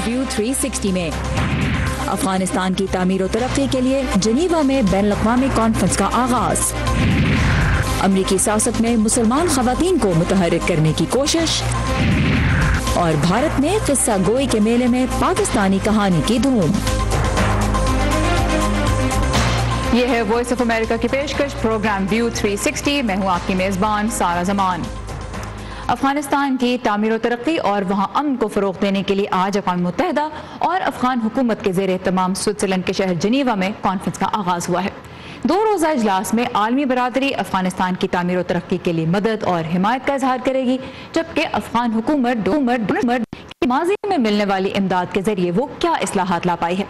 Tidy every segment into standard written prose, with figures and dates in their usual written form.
View 360 में अफगानिस्तान की तामीर और तरक्की के लिए जनीवा में बैनुल-अक़वामी कॉन्फ्रेंस का आगाज। अमरीकी सियासत में मुसलमान ख़वातीन को मुतहर्रिक करने की कोशिश। और भारत में किस्सा गोई के मेले में पाकिस्तानी कहानी की धूम। ये है वॉइस ऑफ अमेरिका की पेशकश प्रोग्राम व्यू 360। मैं हूँ आपकी मेज़बान सारा जमान। अफगानिस्तान की तामीर और तरक्की और वहाँ अमन को फ़रोग़ देने के लिए आज अक़वाम मुत्तहिदा और अफ़गान हुकूमत के ज़ेर एहतमाम स्विट्ज़रलैंड के शहर जनीवा में कॉन्फ्रेंस का आगाज़ हुआ है। 2 रोज़ा इजलास में आलमी बरादरी अफगानिस्तान की तामीर और तरक्की के लिए मदद और हिमायत का इजहार करेगी, जबकि अफगान हुकूमत माज़ी में मिलने वाली इमदाद के जरिए वो क्या इस्लाहात ला पाई है।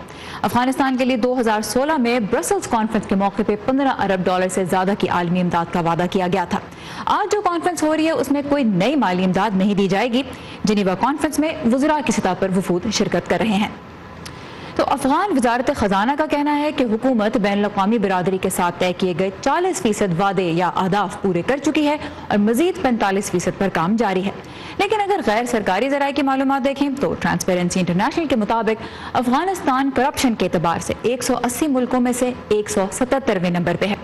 अफगानिस्तान के लिए 2016 में ब्रसल्स कॉन्फ्रेंस के मौके पे $15 अरब से ज्यादा की आलमी इमदाद का वादा किया गया था। आज जो कॉन्फ्रेंस हो रही है उसमें कोई नई माली इमदाद नहीं दी जाएगी। जिनीवा कॉन्फ्रेंस में वज़रा की सतह पर वफूद शिरकत कर रहे हैं। तो अफगान वजारत खजाना का कहना है कि हुकूमत बैनुल-अक़वामी बिरादरी के साथ तय किए गए 40% वादे या अहदाफ पूरे कर चुकी है और मजीद 45% पर काम जारी है। लेकिन अगर गैर सरकारी ज़राए की मालूमात देखें तो ट्रांसपेरेंसी इंटरनेशनल के मुताबिक अफगानिस्तान करप्शन के एतबार से 180 मुल्कों में से 177वें नंबर पे है।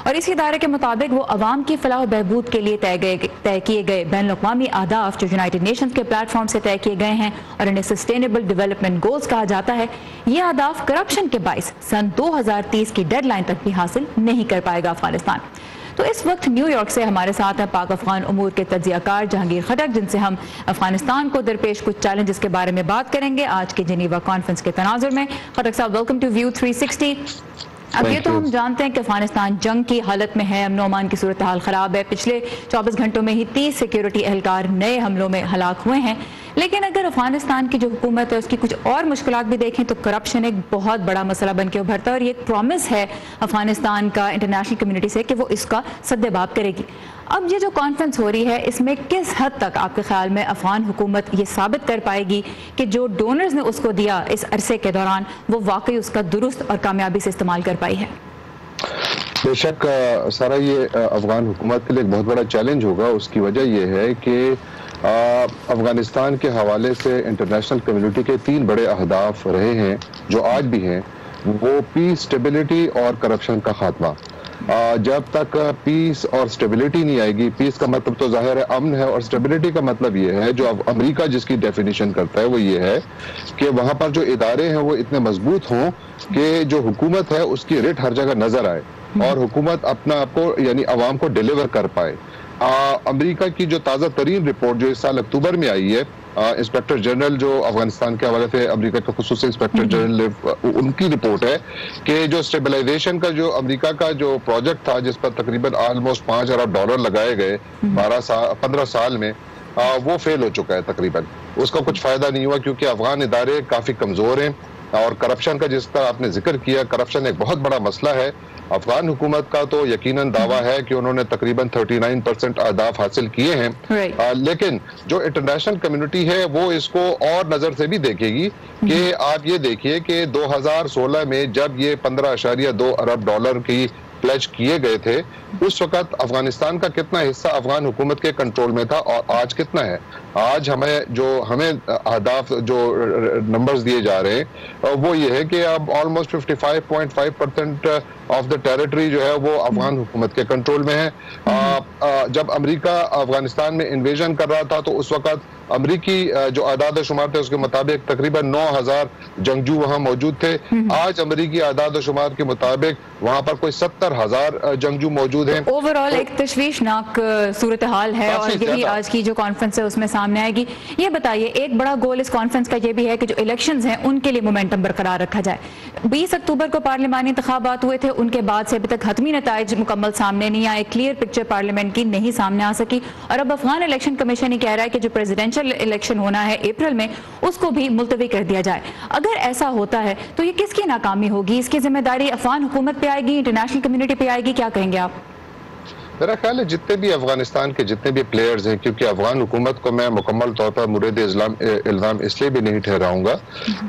और इसी इदारे के मुताबिक वो अवाम की फलाह और बहबूद के लिए तय किए गए बैनुल-अक़वामी अहदाफ जो यूनाइटेड नेशंस के प्लेटफॉर्म से तय किए गए हैं और इन्हें सस्टेनेबल डेवलपमेंट गोल्स कहा जाता है, ये अहदाफ करप्शन के बाइस सन 2030 की डेडलाइन तक भी हासिल नहीं कर पाएगा अफगानिस्तान। तो इस वक्त न्यूयॉर्क से हमारे साथ हैं पाक अफगान उमूर के तज्ज़ियाकार जहांगीर खटक, जिनसे हम अफगानिस्तान को दरपेश कुछ चैलेंजेस के बारे में बात करेंगे आज के जिनीवा कॉन्फ्रेंस के तनाजुर में। खटक साहब, वेलकम टू व्यू 360। अब ये तो हम जानते हैं कि अफगानिस्तान जंग की हालत में है, अमन अमान की सूरत हाल ख़राब है। पिछले 24 घंटों में ही 30 सिक्योरिटी एहलकार नए हमलों में हलाक हुए हैं। लेकिन अगर अफगानिस्तान की जो हुकूमत है उसकी कुछ और मुश्किलात भी देखें तो करप्शन एक बहुत बड़ा मसला बन के उभरता है और ये एक प्रॉमिस है अफगानिस्तान का इंटरनेशनल कम्युनिटी से कि वो इसका सद्देबाब करेगी। अब ये जो कॉन्फ्रेंस हो रही है इसमें किस हद तक आपके ख्याल में अफगान हुकूमत ये साबित कर पाएगी कि जो डोनर्स ने उसको दिया इस अरसे के दौरान वो वाकई उसका दुरुस्त और कामयाबी से इस्तेमाल कर पाई है? बेशक सारा ये अफगान हुकूमत के लिए एक बहुत बड़ा चैलेंज होगा। उसकी वजह यह है कि अफगानिस्तान के हवाले से इंटरनेशनल कम्युनिटी के 3 बड़े अहदाफ रहे हैं जो आज भी हैं, वो पीस, स्टेबिलिटी और करप्शन का खात्मा। जब तक पीस और स्टेबिलिटी नहीं आएगी, पीस का मतलब तो जाहिर है अमन है और स्टेबिलिटी का मतलब ये है, जो अब अमेरिका जिसकी डेफिनेशन करता है वो ये है कि वहाँ पर जो इदारे हैं वो इतने मजबूत हों कि जो हुकूमत है उसकी रेट हर जगह नजर आए और हुकूमत अपना आपको यानी अवाम को डिलीवर कर पाए। अमेरिका की जो ताज़ा तरीन रिपोर्ट जो इस साल अक्टूबर में आई है, इंस्पेक्टर जनरल जो अफगानिस्तान के हवाले से अमेरिका के खुसूसी इंस्पेक्टर जनरल, उनकी रिपोर्ट है कि जो स्टेबलाइजेशन का जो अमेरिका का जो प्रोजेक्ट था जिस पर तकरीबन ऑलमोस्ट $5 अरब लगाए गए 15 साल में, वो फेल हो चुका है तकरीबन। उसका कुछ फायदा नहीं हुआ क्योंकि अफगान इदारे काफी कमजोर हैं और करप्शन का जिस तरह आपने जिक्र किया, करप्शन एक बहुत बड़ा मसला है। अफगान हुकूमत का तो यकीनन दावा है कि उन्होंने तकरीबन 39% अहदाफ हासिल किए हैं, लेकिन जो इंटरनेशनल कम्युनिटी है वो इसको और नजर से भी देखेगी कि आप ये देखिए कि 2016 में जब ये $15.2 अरब की प्लेज किए गए थे, उस वक्त अफगानिस्तान का कितना हिस्सा अफगान हुकूमत के कंट्रोल में था और आज कितना है। आज हमें अहदाफ जो नंबर्स दिए जा रहे हैं वो ये है कि अब ऑलमोस्ट 55.5% ऑफ द टेरिटरी जो है वो अफगान हुकूमत के कंट्रोल में है। जब अमेरिका अफगानिस्तान में इन्वेजन कर रहा था तो उस वक्त अमरीकी जो आदाद शुमार थे उसके मुताबिक तकरीबन 9,000 जंगजू वहां मौजूद थे। आज अमरीकी आदाद शुमार के मुताबिक वहां पर कोई 70,000 जंगजू मौजूद हैं। ओवरऑल एक तशवीशनाक सूरत हाल है और यही आज की जो कॉन्फ्रेंस है उसमें सामने आएगी। ये बताइए, एक बड़ा गोल इस कॉन्फ्रेंस का ये भी है कि जो इलेक्शंस हैं उनके लिए मोमेंटम बरकरार रखा जाए। 20 अक्टूबर को पार्लिमानी इंतखाबात हुए थे, उनके बाद से अभी तक हतमी नताइज मुकम्मल सामने नहीं आए, क्लियर पिक्चर पार्लियामेंट की नहीं सामने आ सकी और अब अफगान इलेक्शन कमीशन ही कह रहा है कि जो प्रेसिडेंशियल इलेक्शन होना है अप्रैल में उसको भी मुलतवी कर दिया जाए। अगर ऐसा होता है तो ये किसकी नाकामी होगी? इसकी जिम्मेदारी अफगान हुकूमत पे आएगी, इंटरनेशनल कम्युनिटी पे आएगी? क्या कहेंगे आप? میرا خیال ہے جتنے بھی افغانستان کے جتنے بھی پلیئرز ہیں، کیونکہ افغان حکومت کو میں مکمل طور پر مورد الزام اس لیے بھی نہیں ٹھہراؤں گا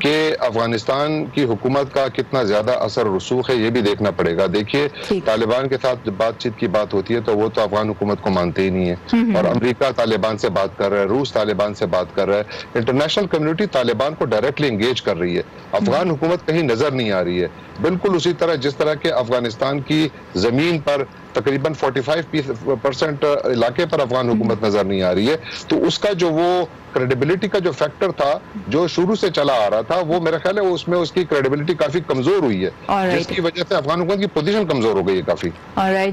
کہ افغانستان کی حکومت کا کتنا زیادہ اثر و رسوخ ہے یہ بھی دیکھنا پڑے گا. دیکھیے طالبان کے ساتھ جب بات چیت کی بات ہوتی ہے تو وہ تو افغان حکومت کو مانتے ہی نہیں ہے، اور امریکہ طالبان سے بات کر رہا ہے، روس طالبان سے بات کر رہا ہے، انٹرنیشنل کمیونٹی طالبان کو ڈائریکٹلی انگیج کر رہی ہے. افغان حکومت کہیں نظر نہیں آ رہی ہے، بالکل اسی طرح جس طرح کہ افغانستان کی زمین پر تقریباً 45% علاقے پر افغان حکومت نظر نہیں آ رہی ہے. تو اس کا جو وہ کریڈیبلٹی کا جو فیکٹر تھا جو شروع سے چلا آ رہا تھا، وہ میرا خیال ہے اس میں اس کی کریڈیبلٹی کافی کمزور ہوئی ہے، جس کی وجہ سے افغان حکومت کی پوزیشن کمزور ہو گئی ہے کافی.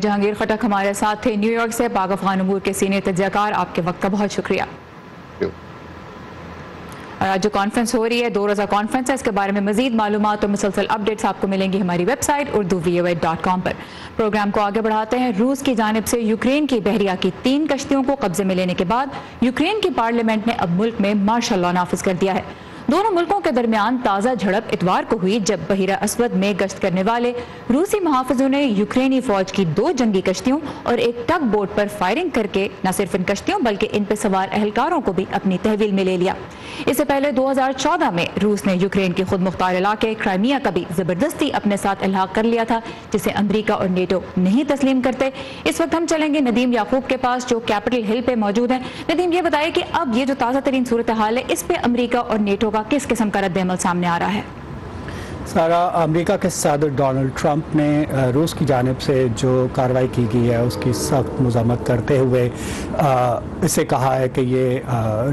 جہانگیر خٹک ہمارے ساتھ تھے نیو یارک سے، پاک افغان امور کے سینئر تجزیہ کار. آپ کے وقت کا بہت شکریہ. اور آج جو کانفرنس ہو رہی ہے 2 روزہ کانفرنس ہے، اس کے بارے میں مزید معلومات اور مسلسل اپڈیٹس آپ کو ملیں گی ہماری ویب سائٹ urduvoa.com پر. پروگرام کو آگے بڑھاتے ہیں. روس کی جانب سے یوکرین کی بحریہ کی 3 کشتیوں کو قبضے میں لینے کے بعد یوکرین کی پارلیمنٹ نے اب ملک میں مارشل لاء نافذ کر دیا ہے. دونوں ملکوں کے درمیان تازہ جھڑپ اتوار کو ہوئی جب بحیرہ اسود میں گشت کرنے والے روسی محافظوں نے یوکرینی فوج کی 2 جنگی کشتیوں اور ایک ٹگ بوٹ پر فائرنگ کر کے نہ صرف ان کشتیوں بلکہ ان پہ سوار اہلکاروں کو بھی اپنی تحویل میں لے لیا. اس سے پہلے 2014 میں روس نے یوکرین کے خود مختار علاقے کرائمیا کا بھی زبردستی اپنے ساتھ الحاق کر لیا تھا، جسے امریکہ اور نیٹو نہیں تسلیم کرتے. اس وقت ہم چلیں گے ندیم یعقوب کے پاس جو کیپٹل ہل پہ موجود ہیں. ندیم، یہ بتائے کہ اب یہ جو تازہ ترین صورتحال ہے اس پہ امریکہ اور نیٹو کا کس قسم کا رد عمل سامنے آ رہا ہے؟ سارا، امریکہ کے صدر ڈونلڈ ٹرمپ نے روس کی جانب سے جو کارروائی کی گئی ہے اس کی سخت مذمت کرتے ہوئے اسے کہا ہے کہ یہ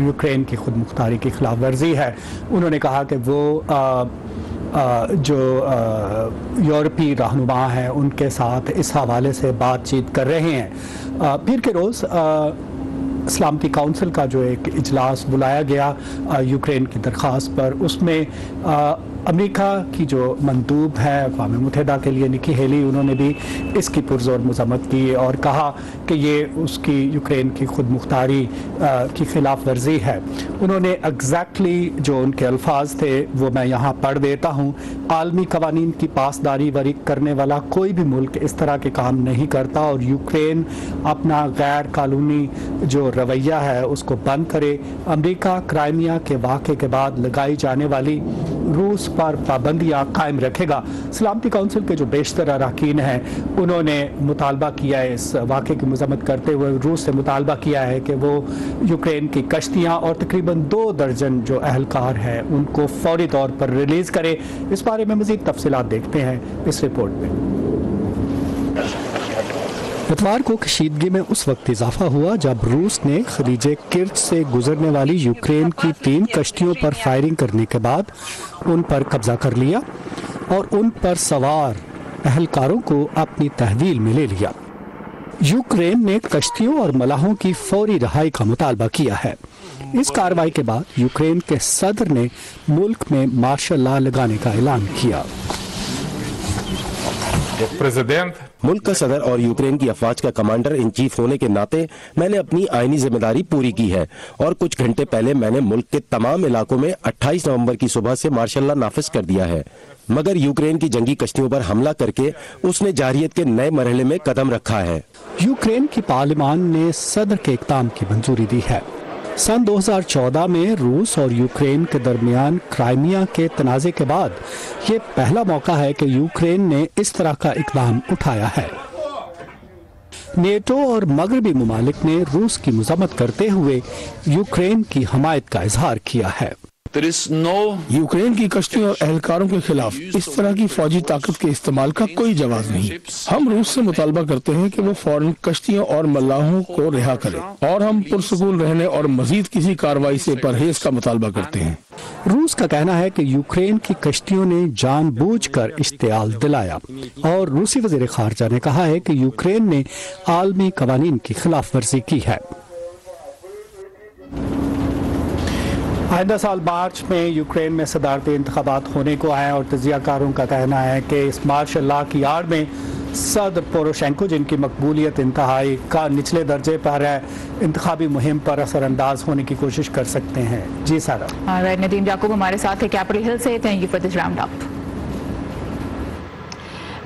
یوکرین کی خود مختاری کی خلاف ورزی ہے. انہوں نے کہا کہ وہ جو یورپی رہنما ہیں ان کے ساتھ اس حوالے سے بات چیت کر رہے ہیں. پھر کے روز سلامتی کونسل کا جو ایک اجلاس بلایا گیا یوکرین کی درخواست پر، اس میں امریکہ کی جو مندوب ہے اقوام متحدہ کے لیے نکی ہیلی، انہوں نے بھی اس کی پرزور مذمت کی اور کہا کہ یہ اس کی یوکرین کی خود مختاری کی خلاف ورزی ہے. انہوں نے ایگزیکٹلی جو ان کے الفاظ تھے وہ میں یہاں پڑھ دیتا ہوں: عالمی قوانین کی پاسداری ورک کرنے والا کوئی بھی ملک اس طرح کے کام نہیں کرتا اور یوکرین اپنا غیر قانونی جو رویہ ہے اس کو بند کرے. امریکہ کرائمیا کے واقعے کے بعد لگائی جانے والی روس پر پابندیاں قائم رکھے گا. سلامتی کونسل کے جو بیشتر اراکین ہیں انہوں نے مطالبہ کیا ہے، اس واقعے کی مذمت کرتے ہوئے روس سے مطالبہ کیا ہے کہ وہ یوکرین کی کشتیاں اور تقریباً 2 درجن جو اہلکار ہیں ان کو فوری طور پر ریلیز کرے. اس بارے میں مزید تفصیلات دیکھتے ہیں اس رپورٹ میں. اتوار کو کشیدگی میں اس وقت اضافہ ہوا جب روس نے خلیج کرچ سے گزرنے والی یوکرین کی 3 کشتیوں پر فائرنگ کرنے کے بعد ان پر قبضہ کر لیا اور ان پر سوار اہلکاروں کو اپنی تحویل میں لے لیا. یوکرین نے کشتیوں اور ملاحوں کی فوری رہائی کا مطالبہ کیا ہے. اس کارروائی کے بعد یوکرین کے صدر نے ملک میں مارشل لاء لگانے کا اعلان کیا. ملک کا صدر اور یوکرین کی افواج کا کمانڈر ان چیف ہونے کے ناطے میں نے اپنی آئینی ذمہ داری پوری کی ہے اور کچھ گھنٹے پہلے میں نے ملک کے تمام علاقوں میں 28 نومبر کی صبح سے مارشل لاء نافذ کر دیا ہے. مگر یوکرین کی جنگی کشتیوں پر حملہ کر کے اس نے جارحیت کے نئے مرحلے میں قدم رکھا ہے. یوکرین کی پارلیمان نے صدر کے اقدام کی منظوری دی ہے. سن 2014 میں روس اور یوکرین کے درمیان کرائمیا کے تنازع کے بعد یہ پہلا موقع ہے کہ یوکرین نے اس طرح کا اقدام اٹھایا ہے. نیٹو اور مغربی ممالک نے روس کی مذمت کرتے ہوئے یوکرین کی حمایت کا اظہار کیا ہے. یوکرین کی کشتیوں اور اہلکاروں کے خلاف اس طرح کی فوجی طاقت کے استعمال کا کوئی جواز نہیں. ہم روس سے مطالبہ کرتے ہیں کہ وہ فوراً کشتیوں اور ملاحوں کو رہا کرے اور ہم پرسکون رہنے اور مزید کسی کارروائی سے پرہیز کا مطالبہ کرتے ہیں. روس کا کہنا ہے کہ یوکرین کی کشتیوں نے جان بوجھ کر اشتعال دلایا اور روسی وزیر خارجہ نے کہا ہے کہ یوکرین نے عالمی قوانین کی خلاف ورزی کی ہے. آئندہ سال مارچ میں یوکرین میں صدارتی انتخابات ہونے کو آئے اور تجزیہ کاروں کا کہنا ہے کہ اس مارشل لاء کی آڑ میں صدر پوروشینکو، جن کی مقبولیت انتہائی کا نچلے درجے پر ہے، انتخابی مہم پر اثر انداز ہونے کی کوشش کر سکتے ہیں. جی سارا. ندیم یعقوب ہمارے ساتھ ہے کیپٹل ہل سے. Thank you for this round up.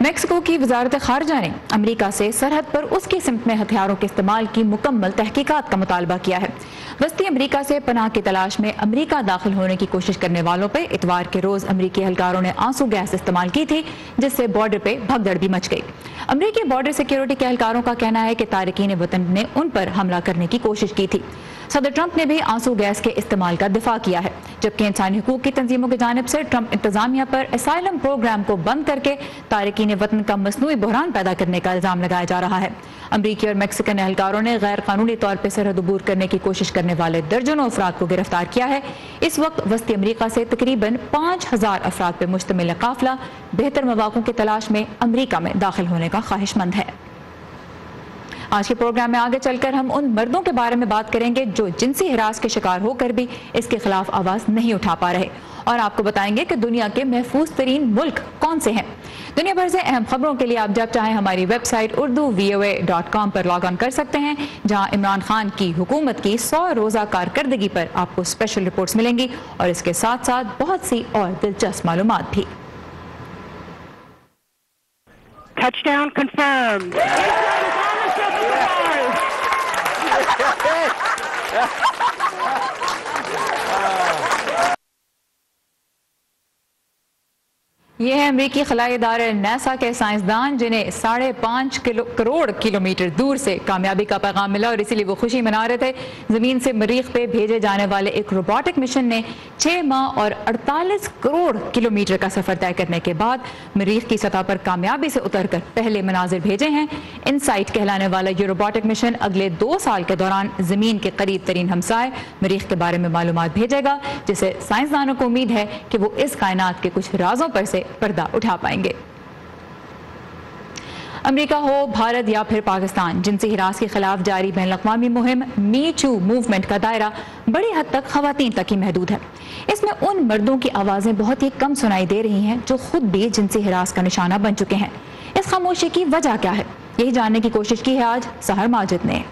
Mexico की वजारत खारजा ने अमेरिका से सरहद पर उसकी सिमत में हथियारों के इस्तेमाल की मुकम्मल तहकीकात का मुतालबा किया है। वस्ती अमेरिका से पनाह की तलाश में अमेरिका दाखिल होने की कोशिश करने वालों पर इतवार के रोज अमेरिकी एहलकारों ने आंसू गैस इस्तेमाल की थी, जिससे बॉर्डर पे भगदड़ भी मच गई। अमेरिकी बॉर्डर सिक्योरिटी के एहलकारों का कहना है कि तारिकीन वतन ने उन पर हमला करने की कोशिश की थी। सदर ट्रंप ने भी आंसू गैस के इस्तेमाल का दिफा किया है, जबकि इंसानी हुकूक की तंजीमों की जानिब से ट्रंप इंतजामिया पर असाइलम प्रोग्राम को बंद करके तारिकीन वतन का मसनूई बहरान पैदा करने का इल्जाम लगाया जा रहा है। अमरीकी और मैक्सिकन एहलकारों ने गैर कानूनी तौर पर सरहद अबूर करने की कोशिश करने वाले दर्जनों अफराद को गिरफ्तार किया है। इस वक्त वस्ती अमरीका से तकरीबन 5000 अफराद पर मुश्तमिल काफिला बेहतर मौक़ों की तलाश में अमरीका में दाखिल होने का ख्वाहिशमंद है। आज के प्रोग्राम में आगे चलकर हम उन मर्दों के बारे में बात करेंगे जो जिनसी हिरास के शिकार होकर भी इसके खिलाफ आवाज नहीं उठा पा रहे, और आपको बताएंगे कि दुनिया के महफूज तरीन मुल्क कौन से हैं। दुनिया भर से अहम खबरों के लिए आप जब चाहें हमारी वेबसाइट urdu.voa.com पर लॉग ऑन कर सकते हैं, जहां इमरान खान की हुकूमत की 100 रोजा कारकर्दगी पर आपको स्पेशल रिपोर्ट्स मिलेंगी और इसके साथ साथ बहुत सी और दिलचस्प मालूमात भी। Touchdown confirmed. ये है अमरीकी खलाई इदारे नासा के साइंसदान, जिन्हें 5.5 करोड़ किलोमीटर दूर से कामयाबी का पैगाम मिला और इसीलिए वो खुशी मना रहे थे। जमीन से मरीख पे भेजे जाने वाले एक रोबोटिक मिशन ने 6 माह और 48 करोड़ किलोमीटर का सफर तय करने के बाद मरीख की सतह पर कामयाबी से उतरकर पहले मनाजिर भेजे हैं। इनसाइट कहलाने वाला ये रोबोटिक मिशन अगले 2 साल के दौरान जमीन के करीब तरीन हमसाए मरीख के बारे में मालूमात भेजेगा, जिससे साइंसदानों को उम्मीद है कि वो इस कायनात के कुछ राजों पर से पर्दा उठा पाएंगे। अमेरिका हो, भारत या फिर पाकिस्तान, जिनसी हिरास के खिलाफ जारी बैन अवी मुहिम मी टू मूवमेंट का दायरा बड़ी हद तक खवातीन तक ही महदूद है। इसमें उन मर्दों की आवाजें बहुत ही कम सुनाई दे रही हैं जो खुद भी जिनसी हिरास का निशाना बन चुके हैं। इस खामोशी की वजह क्या है, यही जानने की कोशिश की है आज सहर माजिद ने।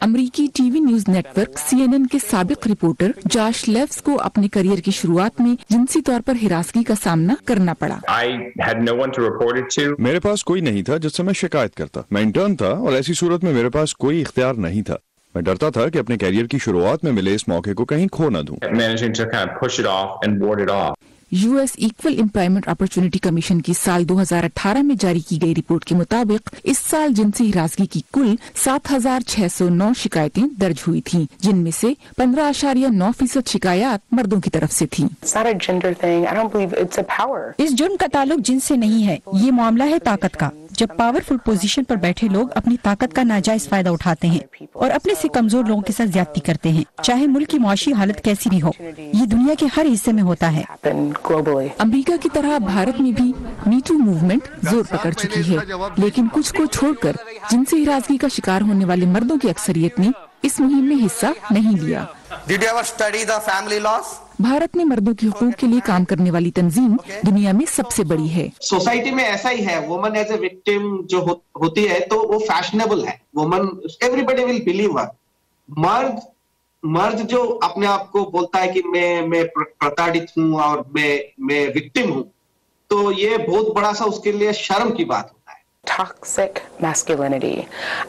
अमरीकी टीवी न्यूज नेटवर्क CNN के साबिक रिपोर्टर जॉश लेव्स को अपने करियर की शुरुआत में जिनसी तौर पर हिरासगी का सामना करना पड़ा। मेरे पास कोई नहीं था जिससे मैं शिकायत करता। मैं इंटर्न था और ऐसी सूरत में मेरे पास कोई इख्तियार नहीं था। मैं डरता था कि अपने करियर की शुरुआत में मिले इस मौके को कहीं खो न दूं। US equal employment opportunity commission की साल 2018 में जारी की गई रिपोर्ट के मुताबिक इस साल जिनसी हिरासगी की कुल 7,609 शिकायतें दर्ज हुई थीं, जिनमें से 15.9% शिकायत मर्दों की तरफ से थीं। इस जुर्म का ताल्लुक जिन्स से नहीं है, ये मामला है ताकत का। जब पावरफुल पोजीशन पर बैठे लोग अपनी ताकत का नाजायज फायदा उठाते हैं और अपने से कमजोर लोगों के साथ ज्यादती करते हैं, चाहे मुल्क की मुआशी हालत कैसी भी हो। ये दुनिया के हर हिस्से में होता है। अमेरिका की तरह भारत में भी मी टू मूवमेंट जोर पकड़ चुकी है, लेकिन कुछ को छोड़कर जिनसी हिरासगी का शिकार होने वाले मर्दों की अक्सरियत ने इस मुहिम में हिस्सा नहीं लिया। भारत में मर्दों के हुकूक के लिए काम करने वाली तंजीम दुनिया में सबसे बड़ी है। सोसाइटी में ऐसा ही है, वुमन एज ए विक्टिम जो होती है तो वो फैशनेबल है। वुमन, एवरीबडी विल बिलीव हर। मर्द जो अपने आप को बोलता है कि मैं प्रताड़ित हूं और मैं विक्टिम हूं, तो ये बहुत बड़ा सा उसके लिए शर्म की बात होता है। Toxic masculinity,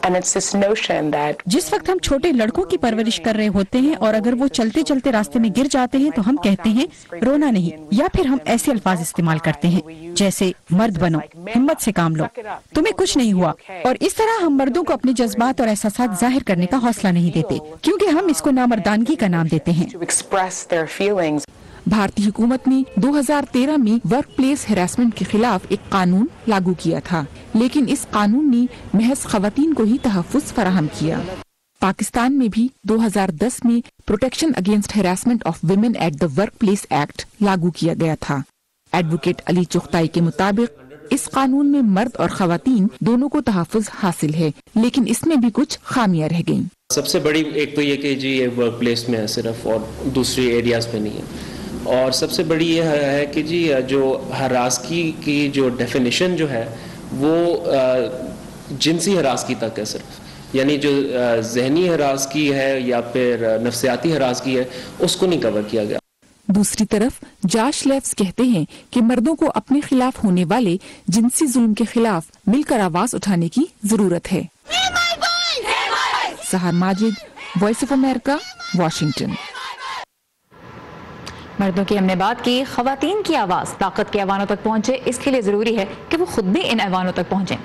and it's this notion that जिस वक्त हम छोटे लड़कों की परवरिश कर रहे होते हैं और अगर वो चलते चलते रास्ते में गिर जाते हैं तो हम कहते हैं रोना नहीं, या फिर हम ऐसे अल्फाज इस्तेमाल करते हैं जैसे मर्द बनो, हिम्मत से काम लो, तुम्हें कुछ नहीं हुआ। और इस तरह हम मर्दों को अपने जज्बात और एहसासात जाहिर करने का हौसला नहीं देते, क्योंकि हम इसको नामर्दानगी का नाम देते हैं। to express their feelings. भारतीय हुकूमत ने 2013 में वर्क प्लेस हैरेसमेंट के खिलाफ एक कानून लागू किया था, लेकिन इस कानून ने महज खवातीन को ही तहफ़्फ़ुज़ फराहम किया। पाकिस्तान में भी 2010 में protection against harassment of women at the work place act लागू किया गया था। एडवोकेट अली चुगताई के मुताबिक इस कानून में मर्द और खवातीन दोनों को तहफ़्फ़ुज़ हासिल है, लेकिन इसमें भी कुछ खामियां रह गईं। सबसे बड़ी एक तो ये कि जी ये वर्क प्लेस में है सिर्फ, और दूसरी एरियाज में नहीं है। और सबसे बड़ी ये है कि जी जो हरासगी की जो डेफिनेशन जो है वो जिनसी हरासगी तक है सिर्फ, यानी जो जहनी हरासगी है या फिर नफ्सियाती हरासगी है उसको नहीं कवर किया गया। दूसरी तरफ जॉश लेव्स कहते हैं कि मर्दों को अपने खिलाफ होने वाले जिनसी जुल्म के खिलाफ मिलकर आवाज उठाने की जरूरत है। सहर Majid, voice of America, Washington. मर्दों की हमने बात की, खवातीन की आवाज़ ताकत के ऐवानों तक पहुंचे, इसके लिए ज़रूरी है कि वो खुद भी इन ऐवानों तक पहुंचें।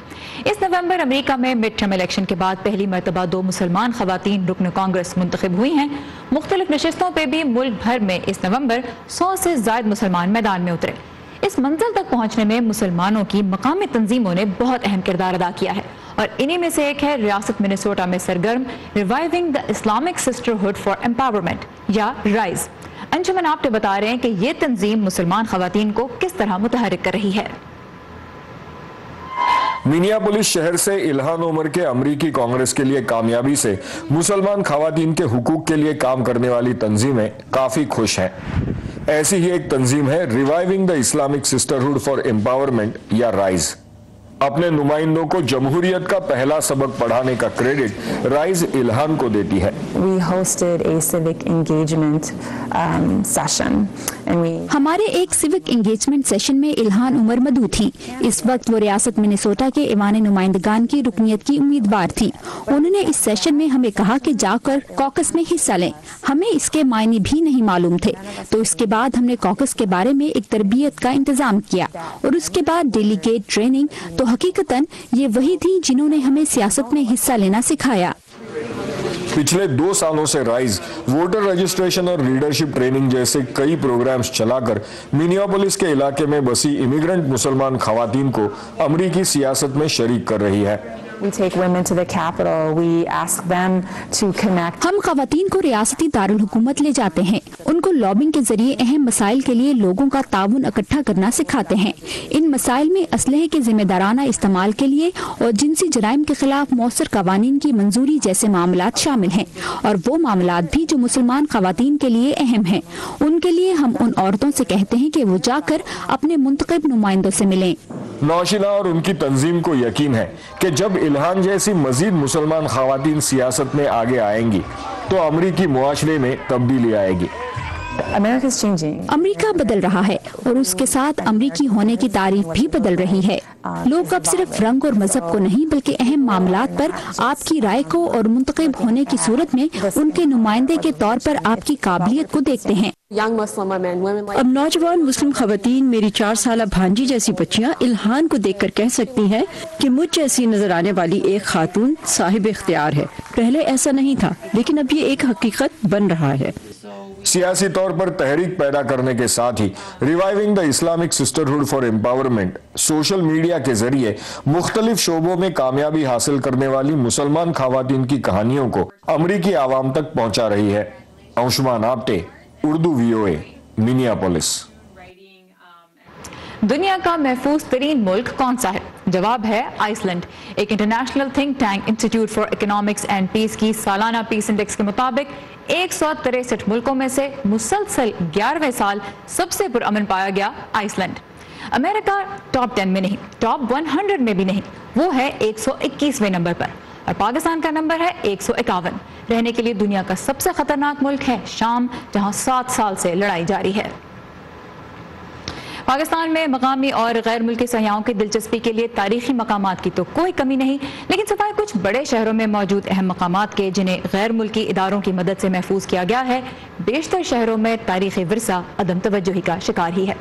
इस नवंबर अमेरिका में मिड टर्म इलेक्शन के बाद पहली मरतबा 2 मुसलमान खवातीन रुकन कांग्रेस मुंतखब हुई हैं। मुख्तलिफ नशिस्तों पर भी मुल्क भर में इस नवंबर 100 से ज़ायद मुसलमान मैदान में उतरे। इस मंजिल तक पहुंचने में मुसलमानों की मकामी तंजीमों ने बहुत अहम किरदार अदा किया है और इन्हीं में से एक है रियासत मिनेसोटा में सरगर्म reviving the Islamic sisterhood for empowerment या राइज। अंजुमन आप्टे बता रहे हैं कि ये तंजीम मुसलमान खवातीन को किस तरह मुतहरिक कर रही है। मिनियापोलिस शहर से इल्हान उमर के अमरीकी कांग्रेस के लिए कामयाबी से मुसलमान खवातीन के हुकूक के लिए काम करने वाली तंजीमें काफी खुश हैं। ऐसी ही एक तंजीम है reviving the Islamic sisterhood for empowerment या राइज। अपने नुमाइंदों को जमहूरियत का पहला सबक पढ़ाने का क्रेडिट राइज इल्हान को देती है। हमारे एक सिविक एंगेजमेंट सेशन में इल्हान उमर मौजूद थी। इस वक्त वो रियासत मिनेसोटा के ईवान नुमाइंदगान की रुकनियत की उम्मीदवार थी। उन्होंने इस सेशन में हमें कहा कि जाकर कॉकस में हिस्सा लें। हमें इसके मायने भी नहीं मालूम थे, तो इसके बाद हमने कॉकस के बारे में एक तरबियत का इंतजाम किया और उसके बाद डेलीगेट ट्रेनिंग। तो हकीकतन ये वही थी जिन्होंने हमें सियासत में हिस्सा लेना सिखाया। पिछले 2 सालों से राइज वोटर रजिस्ट्रेशन और लीडरशिप ट्रेनिंग जैसे कई प्रोग्राम्स चलाकर मिनियापोलिस के इलाके में बसी इमिग्रेंट मुसलमान खवातीन को अमरीकी सियासत में शरीक कर रही है। हम खवातीन को रियासती दारुल हुकूमत ले जाते हैं, उनको लॉबिंग के जरिए अहम मसाइल के लिए लोगों का ताउन इकट्ठा करना सिखाते हैं। इन मसाइल में असलहे के जिम्मेदाराना इस्तेमाल के लिए और जिनसी जराइम के खिलाफ मौसर कवानीन की मंजूरी जैसे मामलात शामिल हैं और वो मामलात भी जो मुसलमान खवातीन के लिए अहम हैं। उनके लिए हम उन औरतों से कहते हैं कि वो जाकर अपने मुंतखब नुमाइंदों से मिलें। नौशिना और उनकी तंजीम को यकीन है कि जब इल्हान जैसी मजीद मुसलमान खवातीन सियासत में आगे आएंगी तो अमरीकी मुआशरे में तब्दीली आएगी। अमेरिका बदल रहा है और उसके साथ अमरीकी होने की तारीफ भी बदल रही है। लोग अब सिर्फ रंग और मजहब को नहीं बल्कि अहम मामलात पर आपकी राय को और मुंतखब होने की सूरत में उनके नुमाइंदे के तौर पर आपकी काबिलियत को देखते हैं। अब नौजवान मुस्लिम खवातीन मेरी 4 साल भांजी जैसी बच्चियां इल्हान को देखकर कह सकती हैं कि मुझ जैसी नजर आने वाली एक खातून साहिब इख्तियार है। पहले ऐसा नहीं था, लेकिन अब ये एक हकीकत बन रहा है। सियासी तौर पर तहरीक पैदा करने के साथ ही reviving the Islamic sisterhood for empowerment social media के जरिए मुख्तलिफ शोबों में कामयाबी हासिल करने वाली मुसलमान खवातीन की कहानियों को अमरीकी आवाम तक पहुंचा रही है। Anshuman Apte, Urdu VOA, Minneapolis. दुनिया का महफूज तरीन मुल्क कौन सा है? जवाब है आइसलैंड। एक international think tank institute for economics and peace की सालाना पीस इंडेक्स के मुताबिक 163 मुल्कों में से मुसलसल 11वें साल सबसे पुरअमन पाया गया आइसलैंड। अमेरिका टॉप 10 में नहीं, टॉप 100 में भी नहीं, वो है 121वें नंबर पर और पाकिस्तान का नंबर है 151। रहने के लिए दुनिया का सबसे खतरनाक मुल्क है शाम, जहां 7 साल से लड़ाई जारी है। पाकिस्तान में मकामी और गैर मुल्की सयाहों की दिलचस्पी के लिए तारीखी मकामात की तो कोई कमी नहीं, लेकिन सिवाय कुछ बड़े शहरों में मौजूद अहम मकामात के जिन्हें गैर मुल्की इदारों की मदद से महफूज किया गया है, बेशतर शहरों में तारीखी विरसा अदम तवज्जुही का शिकार ही है।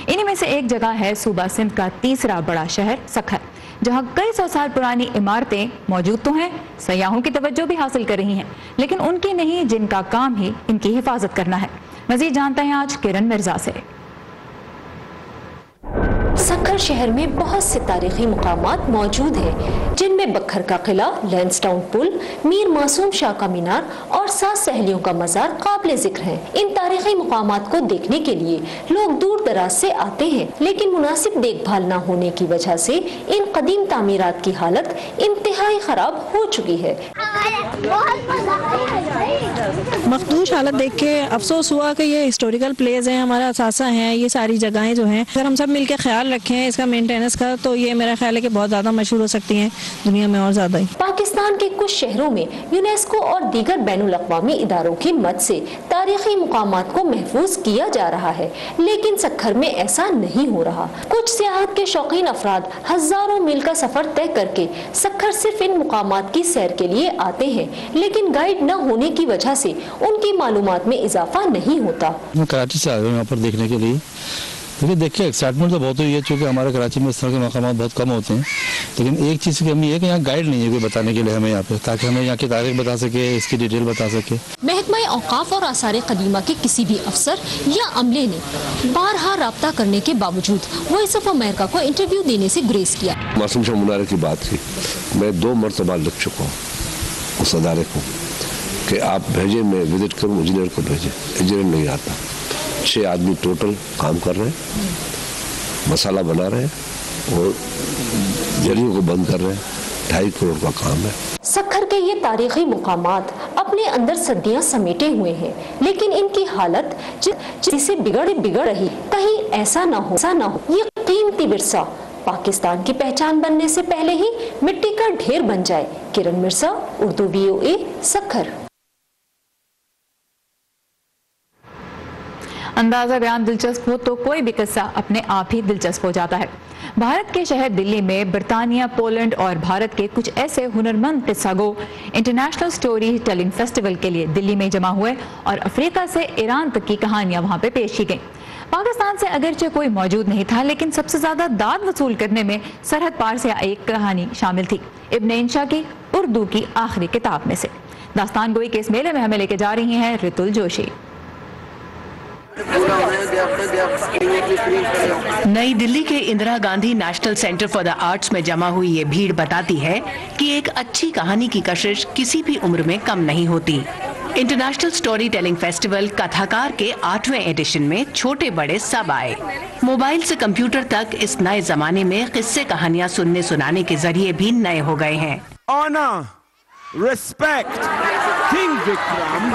इन्हीं में से एक जगह है सूबा सिंध का तीसरा बड़ा शहर सखर, जहां कई 100 साल पुरानी इमारतें मौजूद तो हैं, सयाहों की तवज्जो भी हासिल कर रही हैं, लेकिन उनकी नहीं जिनका काम ही इनकी हिफाजत करना है। मजीद जानते हैं आज किरण मिर्जा से। सखर शहर में बहुत से तारीखी मुकामात मौजूद हैं, जिनमें बखर का किला, लैंसडाउन पुल, मीर मासूम शाह का मीनार और 7 सहेलियों का मजार काबिल जिक्र हैं। इन तारीखी मुकामात को देखने के लिए लोग दूर दराज से आते हैं, लेकिन मुनासिब देखभाल न होने की वजह से इन कदीम तामीरात की हालत इंतहाई खराब हो चुकी है। मखदूश हालत देख के अफसोस हुआ कि ये हिस्टोरिकल प्लेस हैं, हमारा असासा हैं, ये सारी जगहें जो हैं, अगर हम सब मिलकर ख्याल रखें इसका मेंटेनेंस का, तो ये मेरा ख्याल है कि बहुत ज्यादा मशहूर हो सकती हैं दुनिया में और ज्यादा ही। पाकिस्तान के कुछ शहरों में यूनेस्को और दीगर बैनुल अक़वामी इदारों की मदद से تاریخی مقامات کو محفوظ کیا جا رہا ہے، لیکن سکھر میں ایسا نہیں ہو رہا۔ کچھ سیاحت کے شوقین افراد ہزاروں میل کا سفر طے کر کے سکھر صرف ان مقامات کی سیر کے لیے آتے ہیں، لیکن گائیڈ نہ ہونے کی وجہ سے ان کی معلومات میں اضافہ نہیں ہوتا۔ میں کراچی سے آیا ہوں یہاں پر دیکھنے کے لیے، لیکن دیکھیے ایکسائٹمنٹ تو بہت ہوئی ہے، چونکہ ہمارے کراچی میں اس طرح کے مقامات بہت کم ہوتے ہیں، لیکن ایک چیز کی کمی ہے کہ یہاں گائیڈ نہیں ہے کوئی بتانے کے لیے ہمیں یہاں پہ، تاکہ ہمیں یہاں کی تاریخ بتا سکے، اس کی ڈیٹیل بتا سکے۔ محکمہ اوقاف اور آثار قدیمہ کے کسی بھی افسر یا عملے نے بارہا رابطہ کرنے کے باوجود وائس آف امریکہ کو انٹرویو دینے سے گریز کیا۔ معصوم شاہ منارے کی بات تھی، میں 2 مرتبہ لکھ چکا ہوں اس ادارے کو کہ آپ بھیجیں، میں وزٹ کروں، انجینئر کو بھیجیں، انجینئر نہیں آتا۔ 6 آدمی ٹوٹل کام کر رہے ہیں، مسالہ بنا رہے ہیں اور جڑیوں کو بند کر رہے ہیں، 2.5 کروڑ کا کام ہے۔ سکھر کے یہ تاریخی مقامات اپنے اندر صدیاں سمیٹے ہوئے ہیں، لیکن ان کی حالت جسے بگڑ رہی، کہیں ایسا نہ ہو یہ قیمتی ورثہ پاکستان کی پہچان بننے سے پہلے ہی مٹی کا ڈھیر بن جائے۔ کرن مرزا، اردو VOA، سکھر۔ اندازہ بیان دلچسپ ہو تو کوئی بھی قصہ اپنے آپ ہی دلچسپ ہو جاتا ہے۔ بھارت کے شہر دلی میں برطانیہ، پولینڈ اور بھارت کے کچھ ایسے ہنرمند قصہ go international story telling festival کے لیے دلی میں جمع ہوئے اور افریقہ سے ایران تک کی کہانیاں وہاں پہ پیش کی گئیں۔ پاکستان سے اگرچہ کوئی موجود نہیں تھا، لیکن سب سے زیادہ داد وصول کرنے میں سرحد پار سے ایک کہانی شامل تھی، ابن انشا کی اردو کی آخری کتاب میں سے۔ داستان گوئی کے اس میلے میں ہمیں لے کے جا رہی ہیں رتل جوشی۔ نئی دلی کے Indira Gandhi national centre for the arts میں جمع ہوئی یہ بھیڑ بتاتی ہے کہ ایک اچھی کہانی کی کشش کسی بھی عمر میں کم نہیں ہوتی۔ انٹرنیشنل سٹوری ٹیلنگ فیسٹیول کتھاکار کے 8ویں ایڈیشن میں چھوٹے بڑے سب آئے۔ موبائل سے کمپیوٹر تک اس نئے زمانے میں قصے کہانیاں سننے سنانے کے ذریعے بھی نئے ہو گئے ہیں۔ Owner, respect, king Vikram.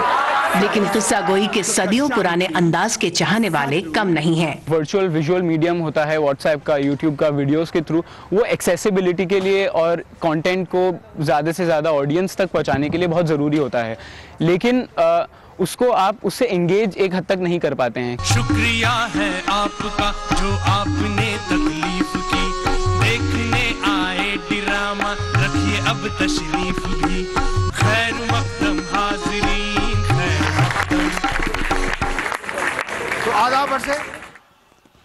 لیکن قصہ گوئی کے صدیوں پرانے انداز کے چاہنے والے کم نہیں ہیں۔ ورچوئل ویژول میڈیم ہوتا ہے واٹس ایپ کا، یوٹیوب کا، ویڈیوز کے تھرو، وہ ایکسیسیبلٹی کے لیے اور کانٹینٹ کو زیادہ سے زیادہ آڈینس تک پہنچانے کے لیے بہت ضروری ہوتا ہے، لیکن اس کو آپ اس سے انگیج ایک حد تک نہیں کر پاتے ہیں۔ شکریہ ہے آپ کا جو آپ نے تکلیف کی، دیکھنے آئے ڈرامہ رکھیے اب تشریف بھی، خیر مقدم حاضرین، تو آداب عرض ہے،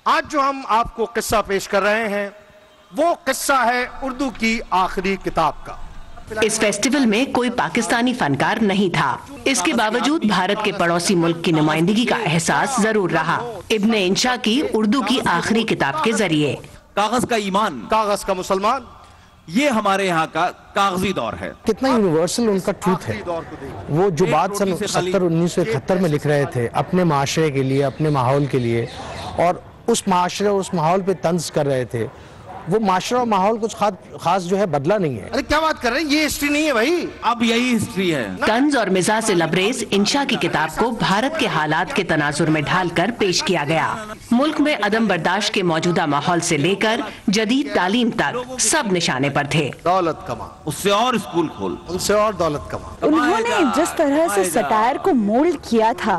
آج جو ہم آپ کو قصہ پیش کر رہے ہیں وہ قصہ ہے اردو کی آخری کتاب کا۔ اس فیسٹیول میں کوئی پاکستانی فنکار نہیں تھا، اس کے باوجود بھارت کے پڑوسی ملک کی نمائندگی کا احساس ضرور رہا۔ ابن انشا کی اردو کی آخری کتاب کے ذریعے کاغذ کا ایمان، کاغذ کا مسلمان، یہ ہمارے یہاں کا کاغذی دور ہے۔ کتنا یونیورسل ان کا ٹروتھ ہے، وہ جو بات سن 1971 میں لکھ رہے تھے اپنے معاشرے کے لیے، اپنے ماحول کے لیے، اور اس معاشرے اور اس ماحول پہ طنز کر رہے تھے، وہ معاشرہ اور ماحول کچھ خاص جو ہے بدلا نہیں ہے۔ ارے کیا بات کر رہے ہیں، یہ ہسٹری نہیں ہے بھائی، اب یہی ہسٹری ہے۔ طنز اور مزاح سے لبریز انشا کی کتاب کو بھارت کے حالات کے تناظر میں ڈھال کر پیش کیا گیا۔ ملک میں عدم برداشت کے موجودہ ماحول سے لے کر جدید تعلیم تک سب نشانے پر تھے۔ دولت کما، اس سے اور اسکول کھول، ان سے اور دولت کما۔ انہوں نے جس طرح سے سٹائر کو مولڈ کیا تھا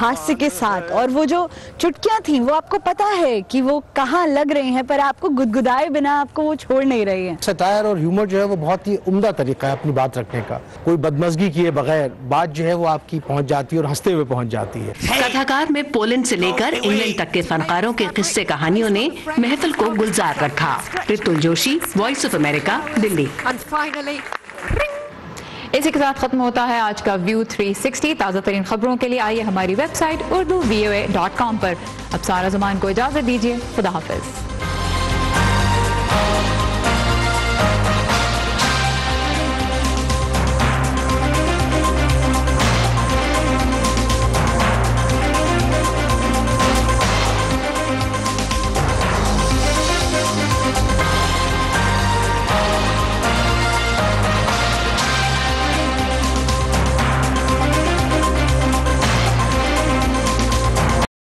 ہاسیہ کے ساتھ، اور وہ جو چٹکیاں تھیں وہ آپ کو پتا ہے کہ وہ کہاں لگ رہی ہیں، پر آپ کو گدگدائے بنا آپ کو وہ چھوڑ نہیں رہی ہیں۔ سٹائر اور ہیومر جو ہے وہ بہت ہی عمدہ طریقہ ہے اپنی بات رکھنے کا، کوئی بدمزگی کیے بغیر بات جو ہے وہ آپ کی پہنچ جاتی ہے اور ہنستے ہوئے پہنچ جاتی ہے۔ کتھاکار میں پولینڈ سے لے کر انگلینڈ تک کے فنکاروں کے قصے کہانیوں نے محفل کو گلزار رکھا۔ رتل جوشی، وائس آف امریکہ، دلی۔ اسی کے ساتھ ختم ہوتا ہے آج کا ویو 360۔ تازہ ترین خبروں کے لیے آئیے ہماری ویب سائٹ urduvoa.com پر۔ اب سارا زمان کو اجازت دیجیے، خدا حافظ۔